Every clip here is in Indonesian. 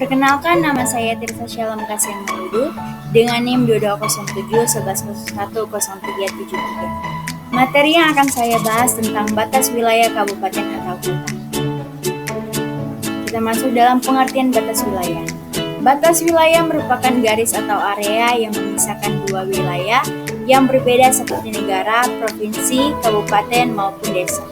Perkenalkan, nama saya Tirsa Shalom Kasih Mauludu dengan NIM 220711100373. Materi yang akan saya bahas tentang batas wilayah kabupaten atau kota. Kita masuk dalam pengertian batas wilayah. Batas wilayah merupakan garis atau area yang memisahkan dua wilayah yang berbeda seperti negara, provinsi, kabupaten, maupun desa.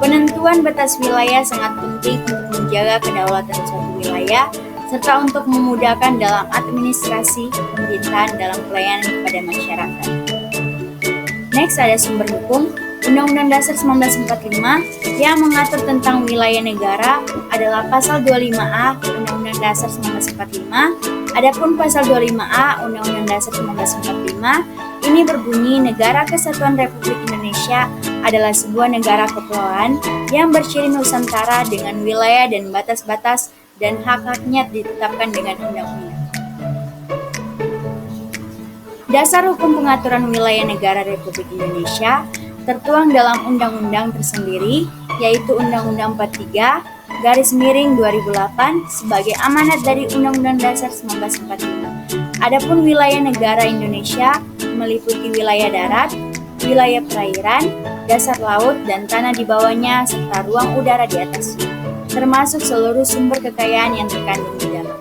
Penentuan batas wilayah sangat penting untuk menjaga kedaulatan suatu wilayah serta untuk memudahkan dalam administrasi pemerintahan dalam pelayanan kepada masyarakat. Next, ada sumber hukum. Undang-Undang Dasar 1945 yang mengatur tentang wilayah negara adalah Pasal 25A Undang-Undang Dasar 1945. Adapun Pasal 25A Undang-Undang Dasar 1945 ini berbunyi, Negara Kesatuan Republik Indonesia adalah sebuah negara kepulauan yang berciri Nusantara dengan wilayah dan batas-batas dan hak-haknya ditetapkan dengan undang-undang. Dasar hukum pengaturan wilayah negara Republik Indonesia tertuang dalam undang-undang tersendiri, yaitu Undang-Undang 43/2008 sebagai amanat dari Undang-Undang Dasar 1945. Adapun wilayah negara Indonesia meliputi wilayah darat, wilayah perairan, dasar laut dan tanah di bawahnya serta ruang udara di atasnya, termasuk seluruh sumber kekayaan yang terkandung di dalam.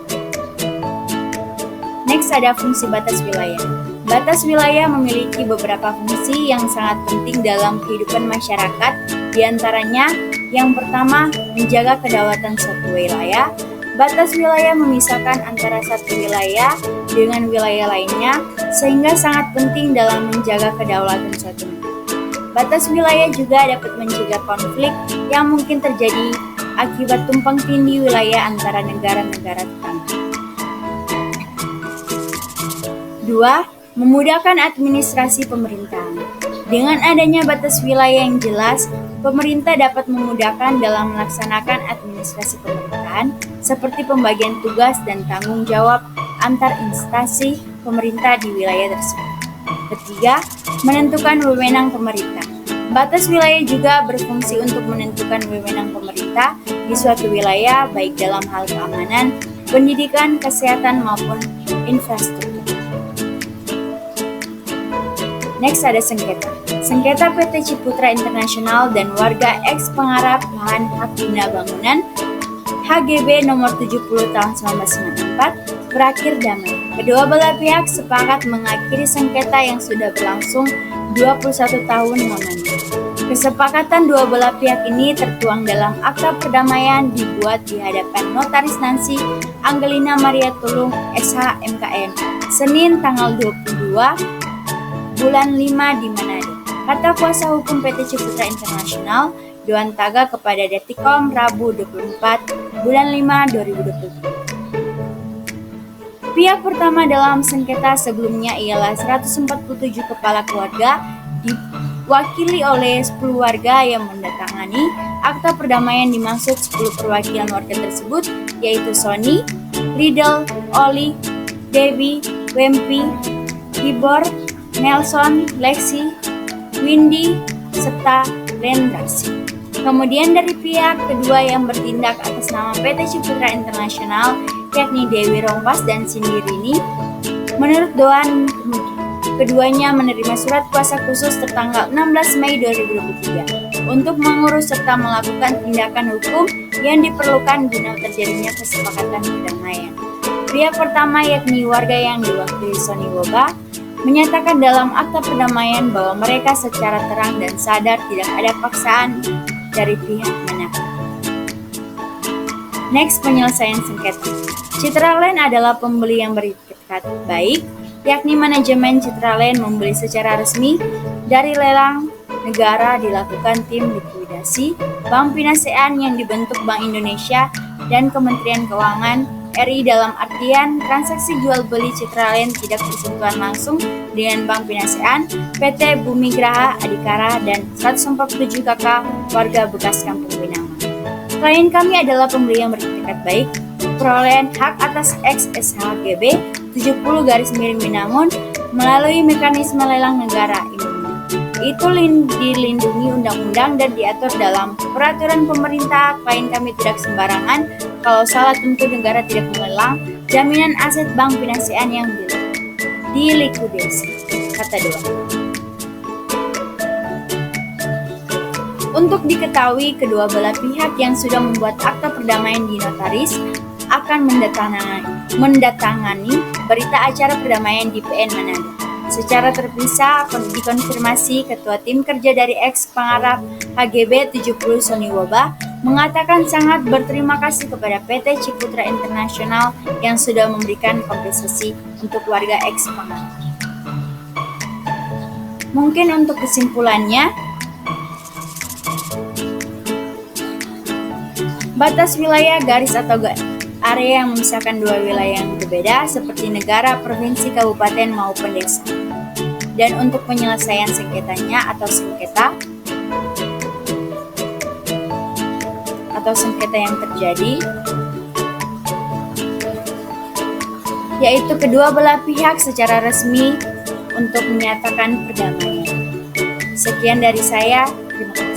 Next, ada fungsi batas wilayah. Batas wilayah memiliki beberapa fungsi yang sangat penting dalam kehidupan masyarakat. Di antaranya, yang pertama, menjaga kedaulatan suatu wilayah. Batas wilayah memisahkan antara satu wilayah dengan wilayah lainnya, sehingga sangat penting dalam menjaga kedaulatan suatu negara. Batas wilayah juga dapat mencegah konflik yang mungkin terjadi akibat tumpang tindih wilayah antara negara-negara tetangga. 2. Memudahkan administrasi pemerintahan. Dengan adanya batas wilayah yang jelas, pemerintah dapat memudahkan dalam melaksanakan administrasi pemerintahan seperti pembagian tugas dan tanggung jawab antar instansi pemerintah di wilayah tersebut. Ketiga, menentukan wewenang pemerintah. Batas wilayah juga berfungsi untuk menentukan wewenang pemerintah di suatu wilayah baik dalam hal keamanan, pendidikan, kesehatan maupun infrastruktur. Next, ada sengketa. Sengketa PT Ciputra International dan warga eks pengarap lahan hak guna bangunan HGB nomor 70 tahun 1994 berakhir damai. Kedua belah pihak sepakat mengakhiri sengketa yang sudah berlangsung 21 tahun lamanya. Kesepakatan dua belah pihak ini tertuang dalam akta perdamaian dibuat di hadapan Notaris Nancy Angelina Maria Tulung SH MKN Senin tanggal 22 bulan 5 di Manado. Kata kuasa hukum PT Ciputra International Dewan Taga kepada Detikom Rabu 24 bulan 5 2023. Pihak pertama dalam sengketa sebelumnya ialah 147 kepala keluarga diwakili oleh 10 warga yang mendatangani akta perdamaian. Dimaksud 10 perwakilan warga tersebut yaitu Sony, Riddle, Oli, Debbie, Wempi, Tibor, Nelson, Lexi, Windy, serta Rendrasi. Kemudian dari pihak kedua yang bertindak atas nama PT Ciputra International, yakni Dewi Rompas dan Cindy Rini, menurut Dewan keduanya menerima surat kuasa khusus tertanggal 16 Mei 2023 untuk mengurus serta melakukan tindakan hukum yang diperlukan guna terjadinya kesepakatan perdamaian. Pihak pertama yakni warga yang diwakili Sony Woba menyatakan dalam akta perdamaian bahwa mereka secara terang dan sadar tidak ada paksaan dari pihak manapun. Next, penyelesaian sengketa. Citraland adalah pembeli yang beretikat baik, yakni manajemen Citraland membeli secara resmi dari lelang negara dilakukan tim likuidasi Bank Pinasean yang dibentuk Bank Indonesia dan Kementerian Keuangan RI dalam artian transaksi jual beli Citraland tidak bersentuhan langsung dengan Bank Pinasean, PT Bumi Graha Adhikara dan 147 kakak warga bekas Kampung Winama. Klien kami adalah pembeli yang beretikat baik, perolehan hak atas eks SHGB 70/Winangun melalui mekanisme lelang negara Indonesia. itu dilindungi undang-undang dan diatur dalam peraturan pemerintah. Klien kami tidak sembarangan. Kalau salah tentu negara tidak melelang jaminan aset bank finansian yang dilikuidasi, kata Dewan. Untuk diketahui, kedua belah pihak yang sudah membuat akta perdamaian di notaris akan mendatangani berita acara perdamaian di PN Manado. Secara terpisah dikonfirmasi Ketua Tim Kerja dari ex-pengarap HGB 70 Sony Woba mengatakan sangat berterima kasih kepada PT Ciputra International yang sudah memberikan kompensasi untuk warga ex-pengarap. Mungkin untuk kesimpulannya, batas wilayah garis atau area yang memisahkan dua wilayah yang berbeda seperti negara, provinsi, kabupaten maupun desa. Dan untuk penyelesaian sengketanya atau sengketa yang terjadi, yaitu kedua belah pihak secara resmi untuk menyatakan perdamaian. Sekian dari saya, terima kasih.